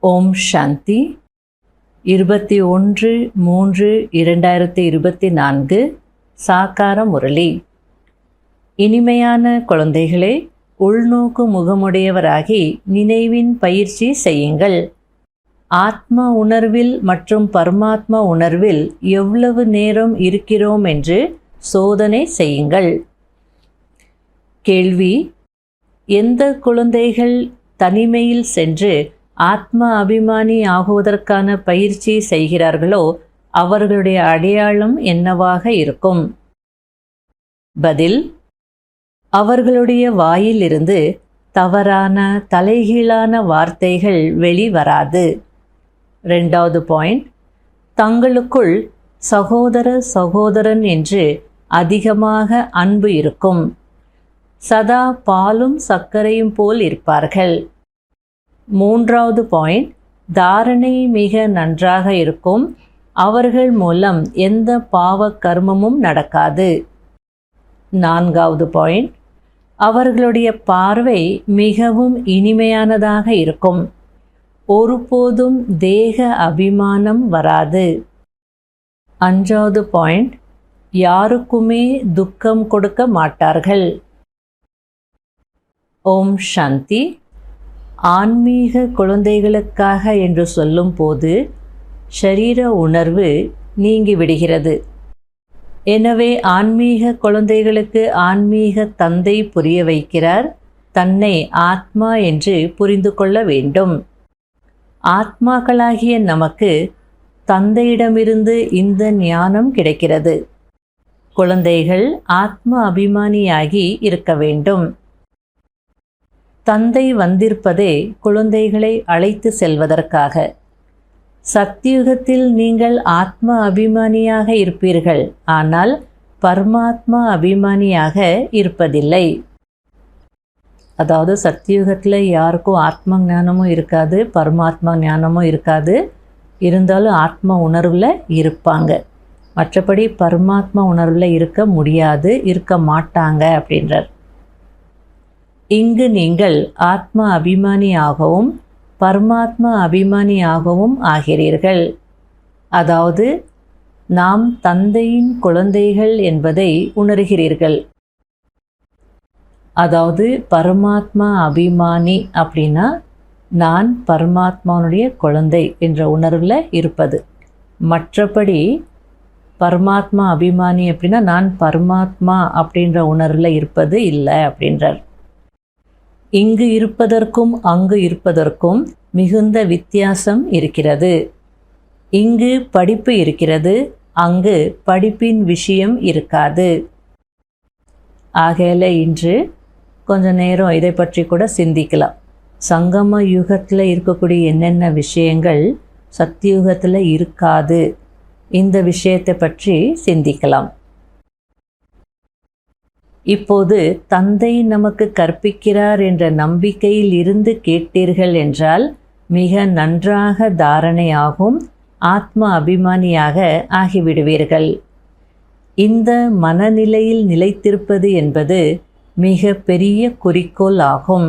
ஓம் சாந்தி 21/3/2024 சாக்கார முரளி. இனிமையான குழந்தைகளே, உள்நோக்கு முகமுடையவராகி நினைவின் பயிற்சி செய்யுங்கள். ஆத்ம உணர்வில் மற்றும் பரமாத்மா உணர்வில் எவ்வளவு நேரம் இருக்கிறோம் என்று சோதனை செய்யுங்கள். கேள்வி: எந்த குழந்தைகள் தனிமையில் சென்று ஆத்ம அபிமானி ஆகுவதற்கான பயிற்சி செய்கிறார்களோ அவர்களுடைய அடையாளம் என்னவாக இருக்கும்? பதில்: அவர்களுடைய வாயிலிருந்து தவறான தலைகீழான வார்த்தைகள் வெளிவராது. 2வது பாயிண்ட், தங்களுக்குள் சகோதரன் என்று அதிகமாக அன்பு இருக்கும். சதா பாலும் சர்க்கரையும் போல் இருப்பார்கள். 3வது பாயிண்ட், தாரணை மிக நன்றாக இருக்கும். அவர்கள் மூலம் எந்த பாவ கர்மமும் நடக்காது. 4வது பாயிண்ட், அவர்களுடைய பார்வை மிகவும் இனிமையானதாக இருக்கும். ஒருபோதும் தேக அபிமானம் வராது. 5வது பாயிண்ட், யாருக்குமே துக்கம் கொடுக்க மாட்டார்கள். ஓம் சாந்தி. ஆன்மீக குழந்தைகளுக்காக என்று சொல்லும்போது ஷரீர உணர்வு நீங்கிவிடுகிறது. எனவே ஆன்மீக குழந்தைகளுக்கு ஆன்மீக தந்தை புரிய வைக்கிறார், தன்னை ஆத்மா என்று புரிந்து கொள்ள வேண்டும். ஆத்மாக்களாகிய நமக்கு தந்தையிடமிருந்து இந்த ஞானம் கிடைக்கிறது. குழந்தைகள் ஆத்ம அபிமானியாகி இருக்க வேண்டும். தந்தை வந்திருப்பதே குழந்தைகளை அழைத்து செல்வதற்காக. சத்தியுகத்தில் நீங்கள் ஆத்ம அபிமானியாக இருப்பீர்கள், ஆனால் பரமாத்மா அபிமானியாக இருப்பதில்லை. அதாவது சத்தியுகத்தில் யாருக்கும் ஆத்ம ஞானமும் இருக்காது, பரமாத்மா ஞானமும் இருக்காது. இருந்தாலும் ஆத்ம உணர்வில் இருப்பாங்க. மற்றபடி பரமாத்மா உணர்வில் இருக்க முடியாது, இருக்க மாட்டாங்க அப்படின்றார். இங்கு நீங்கள் ஆத்ம அபிமானியாகவும் பரமாத்மா அபிமானியாகவும் ஆகிறீர்கள். அதாவது நாம் தந்தையின் குழந்தைகள் என்பதை உணர்கிறீர்கள். அதாவது பரமாத்மா அபிமானி அப்படின்னா நான் பரமாத்மாவுடைய குழந்தை என்ற உணர்வில் இருப்பது. மற்றபடி பரமாத்மா அபிமானி அப்படின்னா நான் பரமாத்மா அப்படின்ற உணர்வில் இருப்பது இல்லை அப்படின்றார். இங்கு இருப்பதற்கும் அங்கு இருப்பதற்கும் மிகுந்த வித்தியாசம் இருக்கிறது. இங்கு படிப்பு இருக்கிறது, அங்கு படிப்பின் விஷயம் இருக்காது. ஆகையில இன்று கொஞ்ச நேரம் இதை பற்றி கூட சிந்திக்கலாம். சங்கம யுகத்தில் இருக்கக்கூடிய என்னென்ன விஷயங்கள் சத்தியுகத்தில் இருக்காது, இந்த விஷயத்தை பற்றி சிந்திக்கலாம். இப்போது தந்தை நமக்கு கற்பிக்கிறார் என்ற நம்பிக்கையில் இருந்து கேட்டீர்கள் என்றால் மிக நன்றாக தாரணையாகும், ஆத்ம அபிமானியாக ஆகிவிடுவீர்கள். இந்த மனநிலையில் நிலைத்திருப்பது என்பது மிக பெரிய குறிக்கோள் ஆகும்.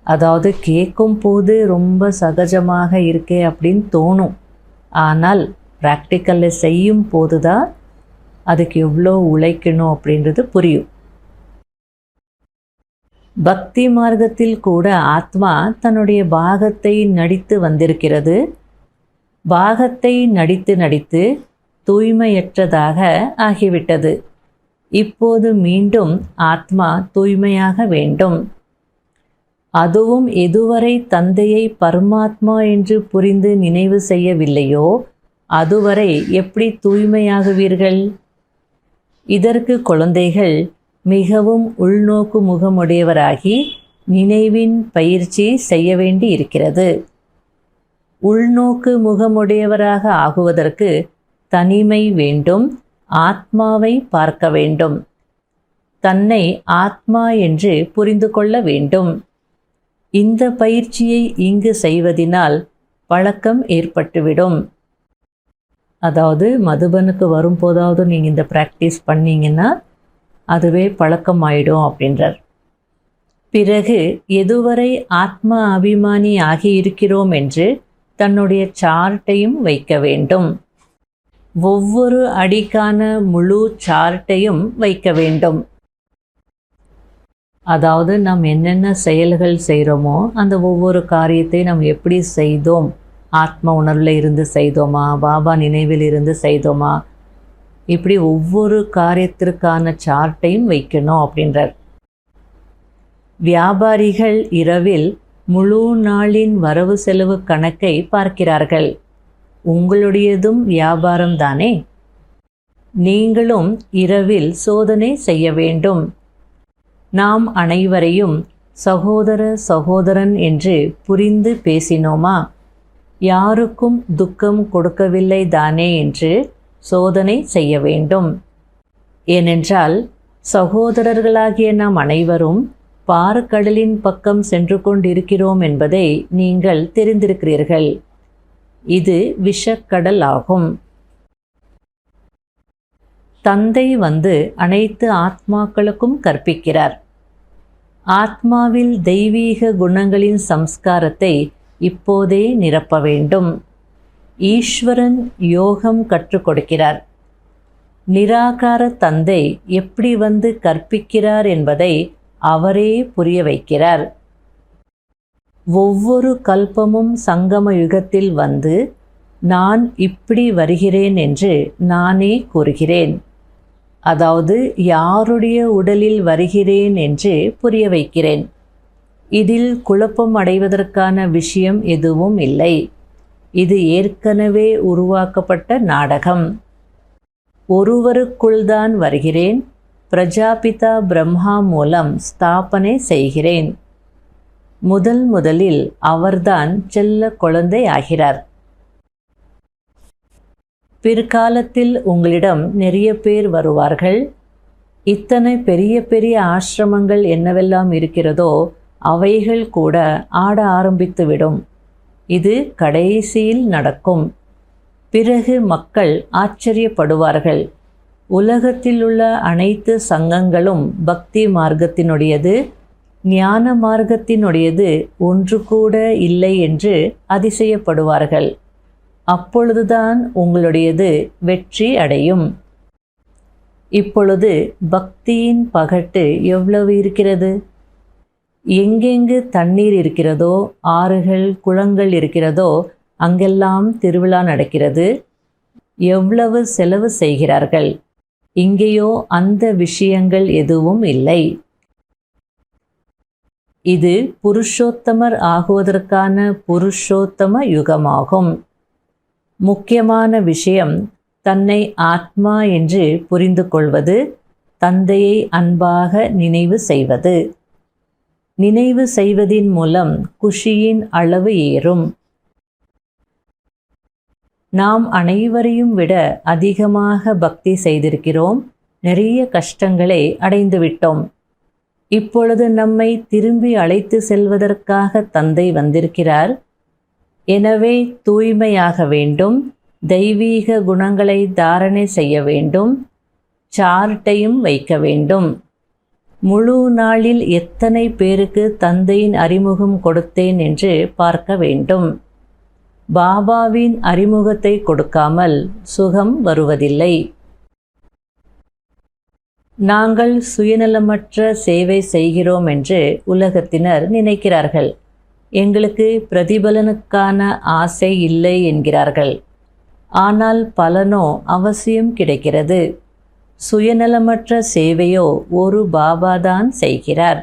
அதாவது கேட்கும் போது ரொம்ப சகஜமாக இருக்கே அப்படின்னு தோணும், ஆனால் ப்ராக்டிக்கலில் செய்யும் போது தான் அதுக்கு எவ்வளோ உழைக்கணும் அப்படின்றது புரியும். பக்தி மார்க்கத்தில் கூட ஆத்மா தன்னுடைய பாகத்தை நடித்து வந்திருக்கிறது. பாகத்தை நடித்து நடித்து தூய்மையற்றதாக ஆகிவிட்டது. இப்போது மீண்டும் ஆத்மா தூய்மையாக வேண்டும். அதுவும் எதுவரை தந்தையை பரமாத்மா என்று புரிந்து நினைவு செய்யவில்லையோ அதுவரை எப்படி தூய்மையாகுவீர்கள்? இதற்கு குழந்தைகள் மிகவும் உள்நோக்கு முகமுடையவராகி நினைவின் பயிற்சி செய்ய வேண்டி இருக்கிறது. உள்நோக்கு முகமுடையவராக ஆகுவதற்கு தனிமை வேண்டும், ஆத்மாவை பார்க்க வேண்டும், தன்னை ஆத்மா என்று புரிந்து கொள்ள வேண்டும். இந்த பயிற்சியை இங்கு செய்வதினால் பழக்கம் ஏற்பட்டுவிடும். அதாவது மதுபனுக்கு வரும்போதாவது நீங்கள் இந்த ப்ராக்டிஸ் பண்ணிங்கன்னா அதுவே பழக்கம் ஆயிடும் அப்படின்றார். பிறகு எதுவரை ஆத்ம அபிமானி ஆகியிருக்கிறோம் என்று தன்னுடைய சார்ட்டையும் வைக்க வேண்டும். ஒவ்வொரு அடிக்கான முழு சார்ட்டையும் வைக்க வேண்டும். அதாவது நாம் என்னென்ன செயல்கள் செய்கிறோமோ அந்த ஒவ்வொரு காரியத்தை நாம் எப்படி செய்தோம், ஆத்ம உணர்வில் இருந்து செய்தோமா, பாபா நினைவில் இருந்து செய்தோமா, இப்படி ஒவ்வொரு காரியத்திற்கான சார்ட்டையும் வைக்கணும் அப்படின்றார். வியாபாரிகள் இரவில் முழு நாளின் வரவு செலவு கணக்கை பார்க்கிறார்கள். உங்களுடையதும் வியாபாரம் தானே. நீங்களும் இரவில் சோதனை செய்ய வேண்டும். நாம் அனைவரையும் சகோதரன் என்று புரிந்து பேசினோமா? யாருக்கும் துக்கம் கொடுக்கவில்லை தானே என்று சோதனை செய்ய வேண்டும். ஏனென்றால் சகோதரர்களாகிய நாம் அனைவரும் பார்க்கடலின் பக்கம் சென்று கொண்டிருக்கிறோம் என்பதை நீங்கள் தெரிந்திருக்கிறீர்கள். இது விஷக்கடல் ஆகும். தந்தை வந்து அனைத்து ஆத்மாக்களுக்கும் கற்பிக்கிறார். ஆத்மாவில் தெய்வீக குணங்களின் சம்ஸ்காரத்தை இப்போதே நிரப்ப வேண்டும். ஈஸ்வரன் யோகம் கற்றுக் கொடுக்கிறார். நிராகார தந்தை எப்படி வந்து கற்பிக்கிறார் என்பதை அவரே புரிய வைக்கிறார். ஒவ்வொரு கல்பமும் சங்கம யுகத்தில் வந்து நான் இப்படி வருகிறேன் என்று நானே கூறுகிறேன். அதாவது யாருடைய உடலில் வருகிறேன் என்று புரிய வைக்கிறேன். இதில் குழப்பம் அடைவதற்கான விஷயம் எதுவும் இல்லை. இது ஏற்கனவே உருவாக்கப்பட்ட நாடகம். ஒருவருக்குள்தான் வருகிறேன். பிரஜாபிதா பிரம்மா மூலம் ஸ்தாபனை செய்கிறேன். முதலில் அவர்தான் செல்ல குழந்தை ஆகிறார். பிற்காலத்தில் உங்களிடம் நிறைய பேர் வருவார்கள். இத்தனை பெரிய பெரிய ஆசிரமங்கள் என்னவெல்லாம் இருக்கிறதோ அவைகள் கூட ஆட ஆரம்பித்துவிடும். இது கடைசியில் நடக்கும். பிறகு மக்கள் ஆச்சரியப்படுவார்கள். உலகத்தில் உள்ள அனைத்து சங்கங்களும் பக்தி மார்க்கத்தினுடையது, ஞான மார்க்கத்தினுடையது ஒன்று கூட இல்லை என்று அதிசயப்படுவார்கள். அப்பொழுதுதான் உங்களுடையது வெற்றி அடையும். இப்பொழுது பக்தியின் பகட்டு எவ்வளவு இருக்கிறது? எங்கெங்கு தண்ணீர் இருக்கிறதோ, ஆறுகள் குளங்கள் இருக்கிறதோ அங்கெல்லாம் திருவிழா நடக்கிறது. எவ்வளவு செலவு செய்கிறார்கள். இங்கேயோ அந்த விஷயங்கள் எதுவும் இல்லை. இது புருஷோத்தமர் ஆகுவதற்கான புருஷோத்தம யுகமாகும். முக்கியமான விஷயம் தன்னை ஆத்மா என்று புரிந்து கொள்வது, தந்தையை அன்பாக நினைவு செய்வது. நினைவு செய்வதின் மூலம் குஷியின் அளவு ஏறும். நாம் அனைவரையும் விட அதிகமாக பக்தி செய்திருக்கிறோம். நிறைய கஷ்டங்களை அடைந்துவிட்டோம். இப்பொழுது நம்மை திரும்பி அழைத்து செல்வதற்காக தந்தை வந்திருக்கிறார். எனவே தூய்மையாக வேண்டும். தெய்வீக குணங்களை தாரணை செய்ய வேண்டும். சார்ட்டையும் வைக்க வேண்டும். முழு நாளில் எத்தனை பேருக்கு தந்தையின் அறிமுகம் கொடுத்தேன் என்று பார்க்க வேண்டும். பாபாவின் அறிமுகத்தை கொடுக்காமல் சுகம் வருவதில்லை. நாங்கள் சுயநலமற்ற சேவை செய்கிறோம் என்று உலகத்தினர் நினைக்கிறார்கள். எங்களுக்கு பிரதிபலனுக்கான ஆசை இல்லை என்கிறார்கள். ஆனால் பலனோ அவசியம் கிடைக்கிறது. சுயநலமற்ற சேவையோ ஒரு பாபாதான் செய்கிறார்.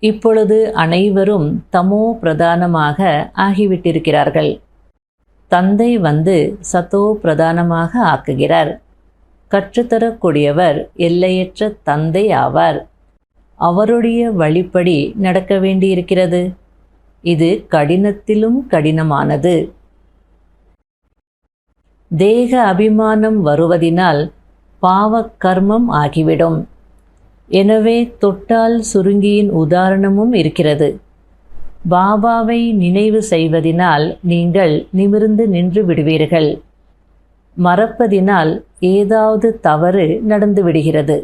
இப்பொழுது அனைவரும் தமோ பிரதானமாக ஆகிவிட்டிருக்கிறார்கள். தந்தை வந்து சதோ பிரதானமாக ஆக்குகிறார். கற்றுத்தரக்கூடியவர் எல்லையற்ற தந்தை ஆவார். அவருடைய வழிப்படி நடக்க வேண்டியிருக்கிறது. இது கடினத்திலும் கடினமானது. தேக அபிமானம் வருவதினால் பாவக் கர்மம் ஆகிவிடும். எனவே தொட்டால் சுருங்கியின் உதாரணமும் இருக்கிறது. பாபாவை நினைவு செய்வதினால் நீங்கள் நிமிர்ந்து நின்று விடுவீர்கள். மறப்பதினால் ஏதாவது தவறு நடந்து விடுகிறது.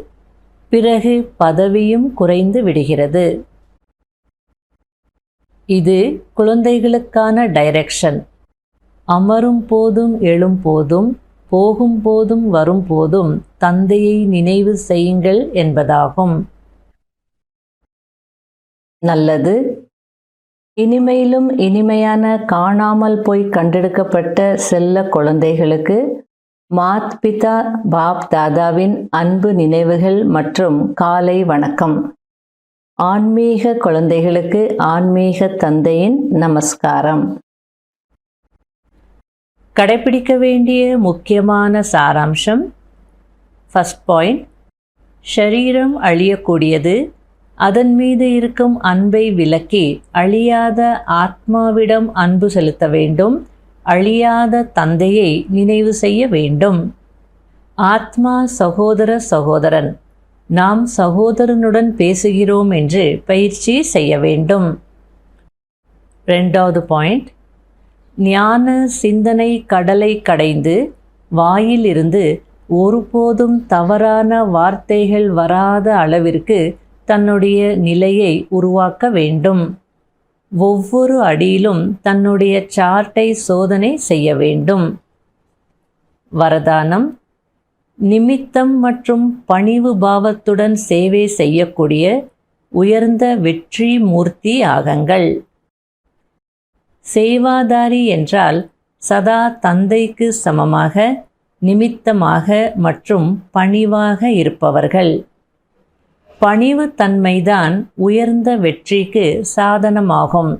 பிறகு பதவியும் குறைந்து விடுகிறது. இது குழந்தைகளுக்கான டைரக்ஷன். அமரும் போதும் எழும் போதும் போகும் போதும் வரும் போதும் தந்தையை நினைவு செய்யுங்கள் என்பதாகும். நல்லது. இனிமையிலும் இனிமையான காணாமல் போய் கண்டெடுக்கப்பட்ட செல்ல குழந்தைகளுக்கு மாத் பிதா பாப் தாதாவின் அன்பு நினைவுகள் மற்றும் காலை வணக்கம். ஆன்மீக குழந்தைகளுக்கு ஆன்மீக தந்தையின் நமஸ்காரம். கடைபிடிக்க வேண்டிய முக்கியமான சாராம்சம். ஃபர்ஸ்ட் பாயிண்ட், ஷரீரம் அழியக்கூடியது. அதன் மீது இருக்கும் அன்பை விலக்கி அழியாத ஆத்மாவிடம் அன்பு செலுத்த வேண்டும். அழியாத தந்தையை நினைவு செய்ய வேண்டும். ஆத்மா சகோதர சகோதரன். நாம் சகோதரனுடன் பேசுகிறோம் என்று பயிற்சி செய்ய வேண்டும். ரெண்டாவது பாயிண்ட், ஞான சிந்தனை கடலை கடைந்து வாயிலிருந்து ஒருபோதும் தவறான வார்த்தைகள் வராத அளவிற்கு தன்னுடைய நிலையை உருவாக்க வேண்டும். ஒவ்வொரு அடியிலும் தன்னுடைய சார்ட்டை சோதனை செய்ய வேண்டும். வரதானம், நிமித்தம் மற்றும் பணிவு பாவத்துடன் சேவை செய்யக்கூடிய உயர்ந்த வெற்றி மூர்த்தி ஆகுங்கள். சேவாதாரி என்றால் சதா தந்தைக்கு சமமாக, நிமித்தமாக மற்றும் பணிவாக இருப்பவர்கள். பணிவு தன்மைதான் உயர்ந்த வெற்றிக்கு சாதனமாகும்.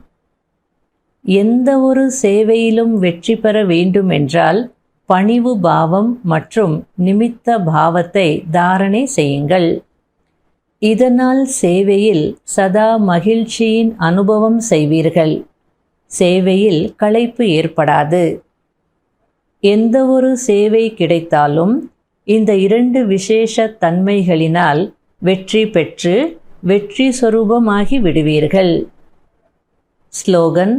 எந்த ஒரு சேவையிலும் வெற்றி பெற வேண்டுமென்றால் பணிவு பாவம் மற்றும் நிமித்த பாவத்தை தாரணை செய்யுங்கள். இதனால் சேவையில் சதா மகிழ்ச்சியின் அனுபவம் செய்வீர்கள். சேவையில் களைப்பு ஏற்படாது. எந்த ஒரு சேவை கிடைத்தாலும் இந்த இரண்டு விசேஷ தன்மைகளினால் வெற்றி பெற்று வெற்றி சொரூபமாகி விடுவீர்கள். ஸ்லோகன்,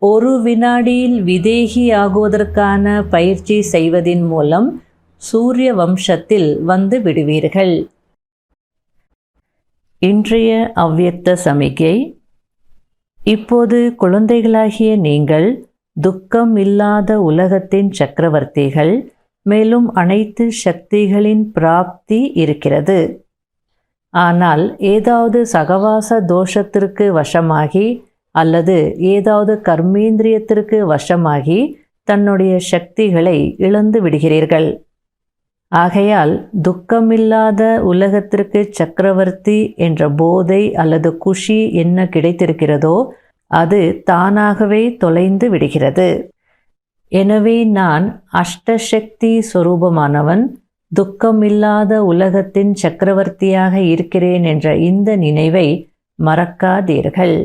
ஒரு வினாடியில் விதேகி ஆகுவதற்கான பயிற்சி செய்வதின் மூலம் சூரிய வம்சத்தில் வந்து விடுவீர்கள். இன்றைய அவ்யக்த சமிகை. இப்போது குழந்தைகளாகிய நீங்கள் துக்கம் இல்லாத உலகத்தின் சக்கரவர்த்திகள். மேலும் அனைத்து சக்திகளின் பிராப்தி இருக்கிறது. ஆனால் ஏதாவது சகவாச தோஷத்திற்கு வசமாகி அல்லது ஏதாவது கர்மேந்திரியத்திற்கு வசமாகி தன்னுடைய சக்திகளை இழந்து விடுகிறீர்கள். ஆகையால் துக்கமில்லாத உலகத்திற்கு சக்கரவர்த்தி என்ற போதை அல்லது குஷி என்ன கிடைத்திருக்கிறதோ அது தானாகவே தொலைந்து விடுகிறது. எனவே நான் அஷ்டசக்தி சொரூபமானவன், துக்கமில்லாத உலகத்தின் சக்கரவர்த்தியாக இருக்கிறேன் என்ற இந்த நினைவை மறக்காதீர்கள்.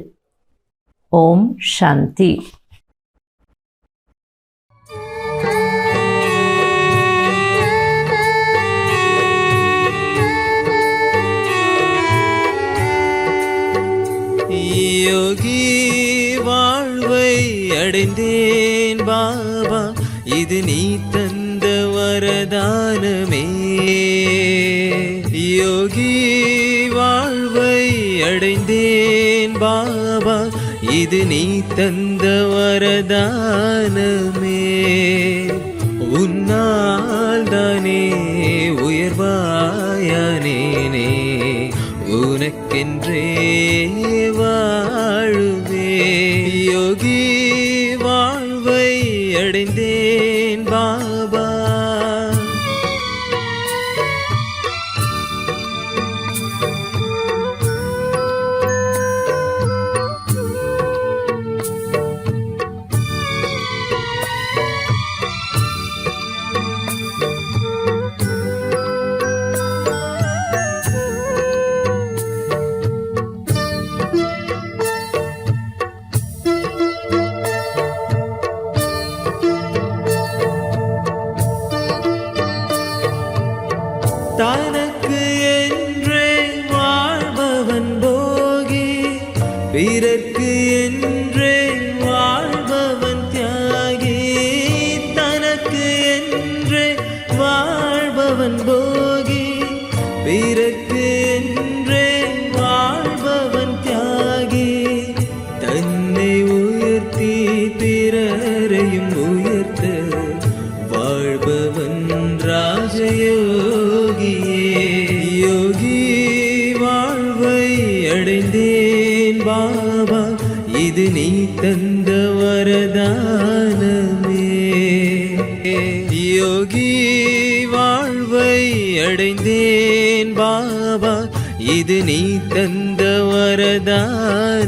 ஓம் சாந்தி. யோகி வாழ்வை அடைந்தேன் பாபா, இது நீ தந்த வரதானமே. யோகி வாழ்வை அடைந்தேன் பாபா, இது நீ தந்த வரதானமே. உன்னால் தானே உயர்வாயானேனே, உனக்கென்றே வாழுவே. யோகி வாழ்வை அடைந்தேன் பாபா. தனக்கு என்றே வாழ்பவன் போகி, பிறர்க்கு என்றே வாழ்பவன் தியாகி. தனக்கு என்றே வாழ்பவன் போகி, பிறர்க்கு என்றே வாழ்பவன் தியாகி. தன்னை உயர்த்தி பிறரையும் உயர்த்த வாழ்பவன் ராஜயோகியே. யோகி வாழ்வை அடைந்தேன் பாபா, இது நீ தந்த வரதானமே. யோகி வாழ்வை அடைந்தேன் பாபா, இது நீ தந்த வரதானமே.